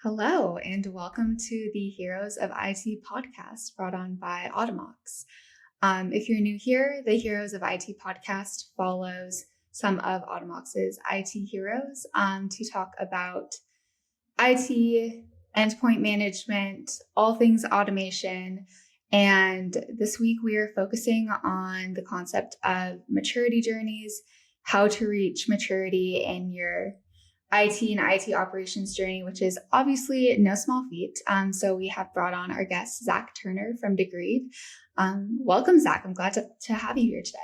Hello, and welcome to the Heroes of IT podcast brought on by Automox. If you're new here, the Heroes of IT podcast follows some of Automox's IT heroes to talk about IT, endpoint management, all things automation. And this week we are focusing on the concept of maturity journeys, how to reach maturity in your IT and IT operations journey, which is obviously no small feat. So we have brought on our guest, Zac Turner from Degreed. Welcome, Zac. I'm glad to have you here today.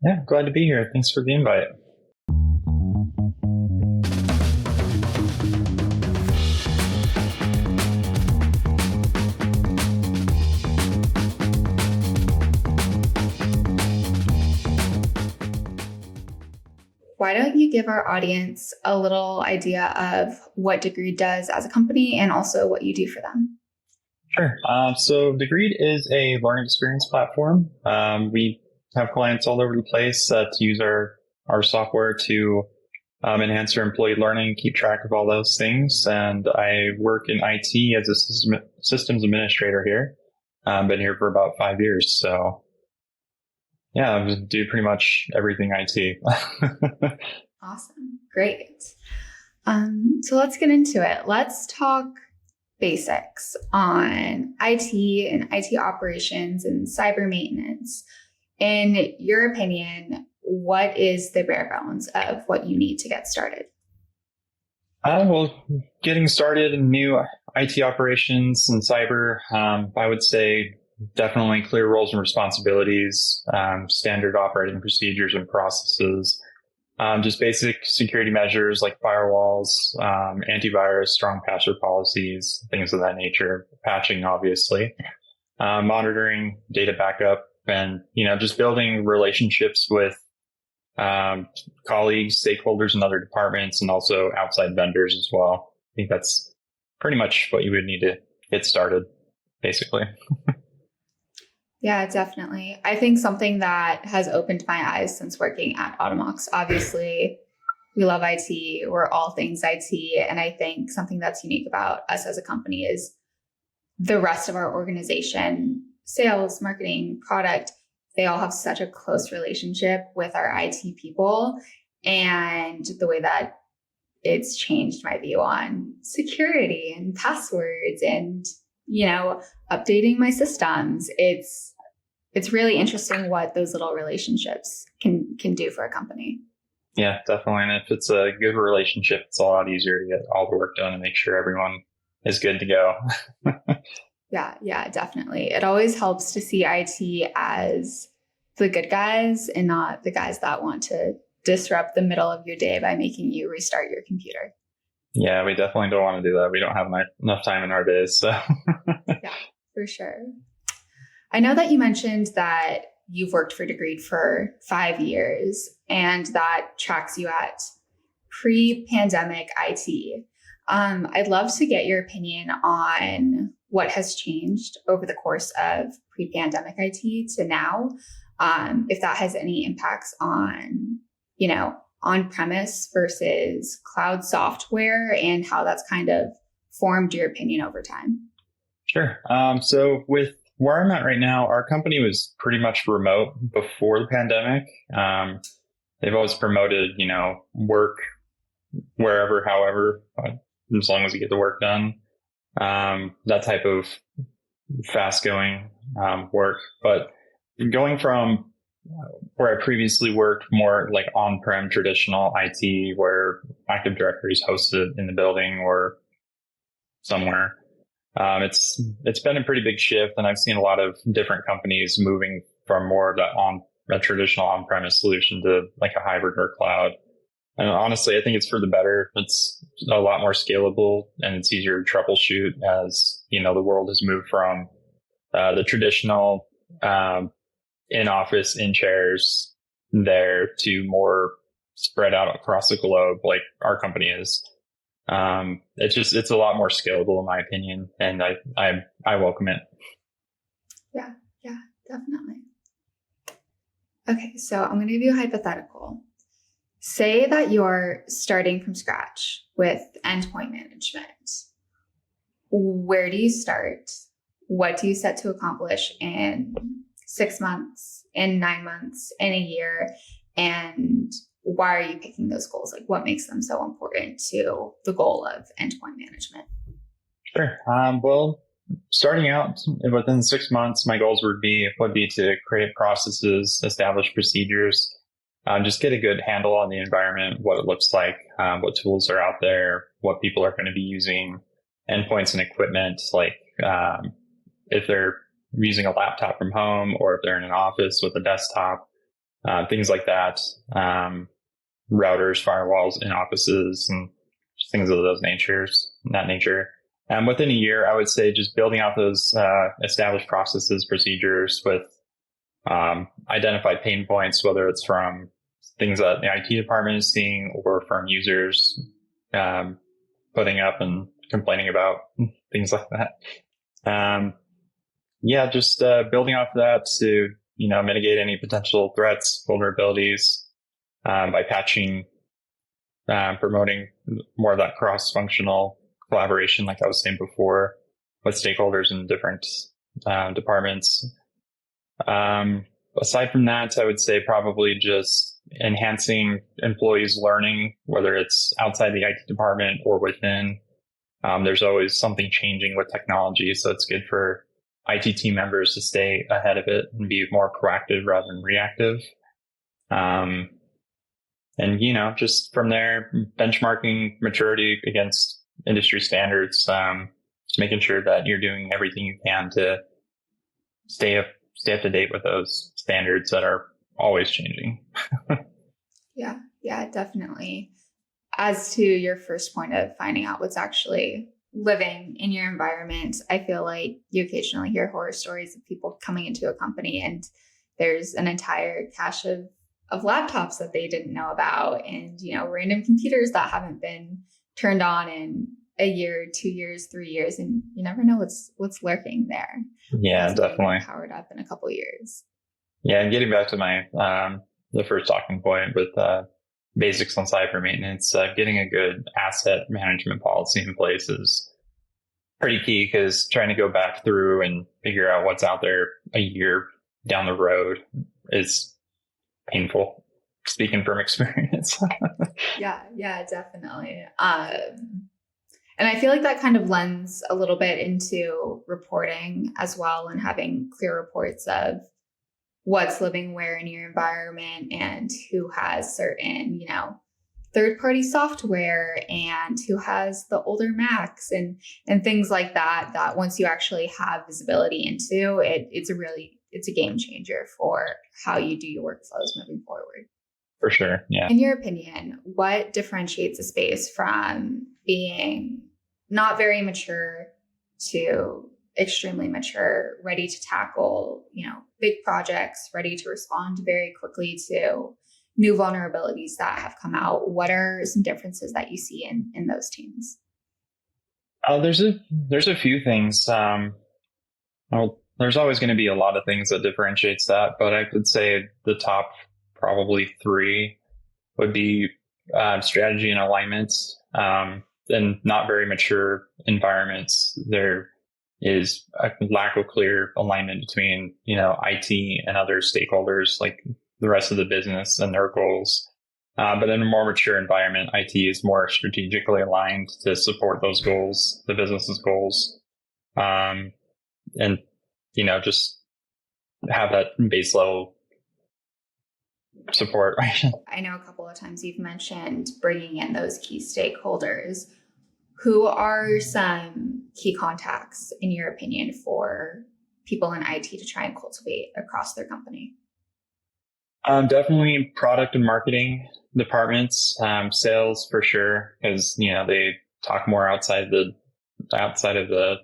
Yeah, glad to be here. Thanks for the invite. Why don't you give our audience a little idea of what Degreed does as a company and also what you do for them? Sure. So Degreed is a learning experience platform. We have clients all over the place that use our software to enhance their employee learning, keep track of all those things. And I work in IT as a systems administrator here. Been here for about 5 years. So yeah, I do pretty much everything IT. Awesome. Great. So let's get into it. Let's talk basics on IT and IT operations and cyber maintenance. In your opinion, what is the bare bones of what you need to get started? Well, getting started in new IT operations and cyber, I would say definitely clear roles and responsibilities, standard operating procedures and processes, just basic security measures like firewalls, antivirus, strong password policies, things of that nature, patching, obviously, monitoring, data backup, and, just building relationships with colleagues, stakeholders in other departments, and also outside vendors as well. I think that's pretty much what you would need to get started, basically. Yeah, definitely. I think something that has opened my eyes since working at Automox, obviously, we love IT. We're all things IT. And I think something that's unique about us as a company is the rest of our organization, sales, marketing, product, they all have such a close relationship with our IT people. And the way that it's changed my view on security and passwords and, updating my systems. It's really interesting what those little relationships can do for a company. Yeah, definitely. And if it's a good relationship, it's a lot easier to get all the work done and make sure everyone is good to go. Yeah, definitely. It always helps to see IT as the good guys and not the guys that want to disrupt the middle of your day by making you restart your computer. Yeah, we definitely don't want to do that. We don't have enough time in our days. So yeah, for sure. I know that you mentioned that you've worked for Degreed for 5 years, and that tracks you at pre-pandemic IT. I'd love to get your opinion on what has changed over the course of pre-pandemic IT to now, if that has any impacts on, on-premise versus cloud software and how that's kind of formed your opinion over time. Sure. So with where I'm at right now, our company was pretty much remote before the pandemic. They've always promoted, work wherever, however, as long as you get the work done. That type of fast going work. But going from where I previously worked more like on-prem traditional IT where Active Directory is hosted in the building or somewhere. It's been a pretty big shift, and I've seen a lot of different companies moving from more of a traditional on-premise solution to like a hybrid or cloud. And honestly, I think it's for the better. It's a lot more scalable and it's easier to troubleshoot as, the world has moved from the traditional in-office, in chairs there to more spread out across the globe like our company is. It's a lot more scalable in my opinion, and I welcome it. Yeah, definitely. Okay, so I'm going to give you a hypothetical. Say that you're starting from scratch with endpoint management. Where do you start? What do you set to accomplish in 6 months, in 9 months, in a year? And why are you picking those goals? Like, what makes them so important to the goal of endpoint management? Sure. Well, starting out within 6 months, my goals would be to create processes, establish procedures, just get a good handle on the environment, what it looks like, what tools are out there, what people are going to be using, endpoints and equipment, like if they're using a laptop from home or if they're in an office with a desktop, things like that, routers, firewalls in offices, and things of that nature. And within a year, I would say just building out those established processes, procedures with identified pain points, whether it's from things that the IT department is seeing or from users putting up and complaining about, things like that. Just building off that to, mitigate any potential threats, vulnerabilities by patching, promoting more of that cross-functional collaboration, like I was saying before, with stakeholders in different departments. Aside from that, I would say probably just enhancing employees' learning, whether it's outside the IT department or within. There's always something changing with technology, so it's good for IT team members to stay ahead of it and be more proactive rather than reactive. Just from there, benchmarking maturity against industry standards, just making sure that you're doing everything you can to stay up to date with those standards that are always changing. Yeah, definitely. As to your first point of finding out what's actually living in your environment, I feel like you occasionally hear horror stories of people coming into a company and there's an entire cache of laptops that they didn't know about, and random computers that haven't been turned on in a year, 2 years, 3 years, and you never know what's lurking there. Yeah, definitely. Powered up in a couple of years. Yeah, and getting back to my the first talking point with basics on cyber maintenance, getting a good asset management policy in place is pretty key, because trying to go back through and figure out what's out there a year down the road is painful, speaking from experience. Yeah, definitely. And I feel like that kind of lends a little bit into reporting as well, and having clear reports of what's living where in your environment and who has certain, third-party software and who has the older Macs and things like that, that once you actually have visibility into it, it's a game changer for how you do your workflows moving forward. For sure. Yeah. In your opinion, what differentiates a space from being not very mature to extremely mature, ready to tackle, big projects, ready to respond very quickly to new vulnerabilities that have come out? What are some differences that you see in those teams? There's a few things. There's always going to be a lot of things that differentiates that, but I could say the top probably 3 would be strategy and alignment. In not very mature environments, there is a lack of clear alignment between, IT and other stakeholders, like the rest of the business and their goals. But in a more mature environment, IT is more strategically aligned to support those goals, the business's goals. And, just have that base level support. I know a couple of times you've mentioned bringing in those key stakeholders. Who are some key contacts, in your opinion, for people in IT to try and cultivate across their company? Definitely product and marketing departments, sales for sure, because they talk more outside of the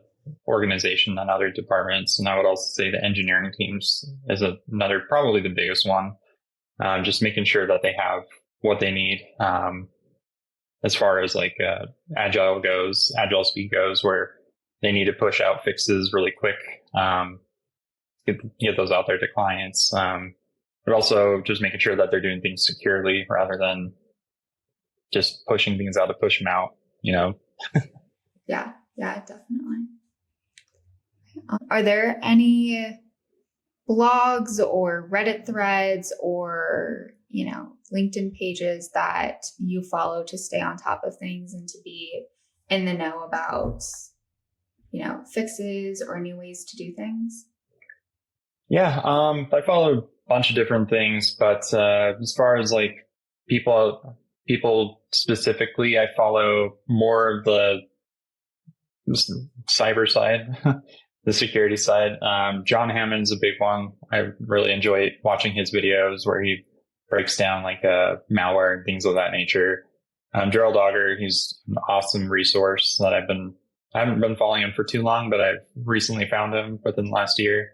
organization than other departments. And I would also say the engineering teams is another, probably the biggest one. Just making sure that they have what they need. As far as like agile speed goes, where they need to push out fixes really quick, get those out there to clients. But also just making sure that they're doing things securely rather than just pushing things out to push them out, Yeah, definitely. Are there any blogs or Reddit threads or, LinkedIn pages that you follow to stay on top of things and to be in the know about, fixes or new ways to do things? Yeah, I follow a bunch of different things, but as far as like people specifically, I follow more of the cyber side, the security side. John Hammond's a big one. I really enjoy watching his videos where he breaks down like malware and things of that nature. Gerald Auger, he's an awesome resource that I haven't been following him for too long, but I've recently found him within the last year,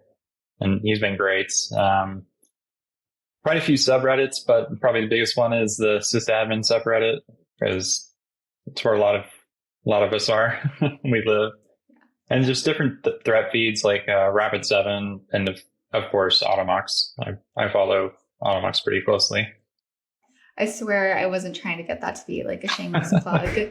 and he's been great. Quite a few subreddits, but probably the biggest one is the sysadmin subreddit, because it's where a lot of us are. We live, and just different threat feeds like Rapid7 and of course Automox. I follow Automox pretty closely. I swear I wasn't trying to get that to be like a shameless plug.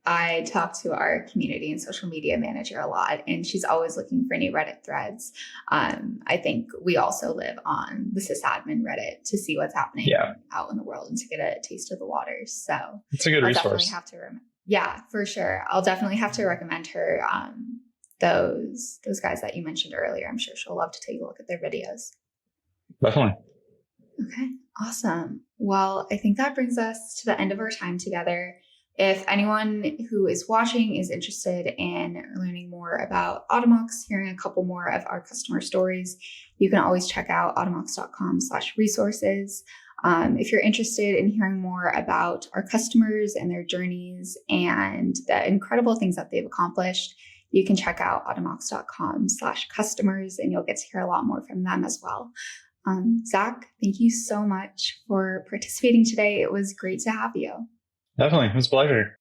I talk to our community and social media manager a lot, and she's always looking for new Reddit threads. I think we also live on the sysadmin Reddit to see what's happening out in the world and to get a taste of the waters. So it's a good resource. Yeah, for sure. I'll definitely have to recommend her those guys that you mentioned earlier. I'm sure she'll love to take a look at their videos. Definitely. Okay, awesome. Well, I think that brings us to the end of our time together. If anyone who is watching is interested in learning more about Automox, hearing a couple more of our customer stories, you can always check out automox.com/resources. If you're interested in hearing more about our customers and their journeys and the incredible things that they've accomplished, you can check out automox.com/customers, and you'll get to hear a lot more from them as well. Zac, thank you so much for participating today. It was great to have you. Definitely. It was a pleasure.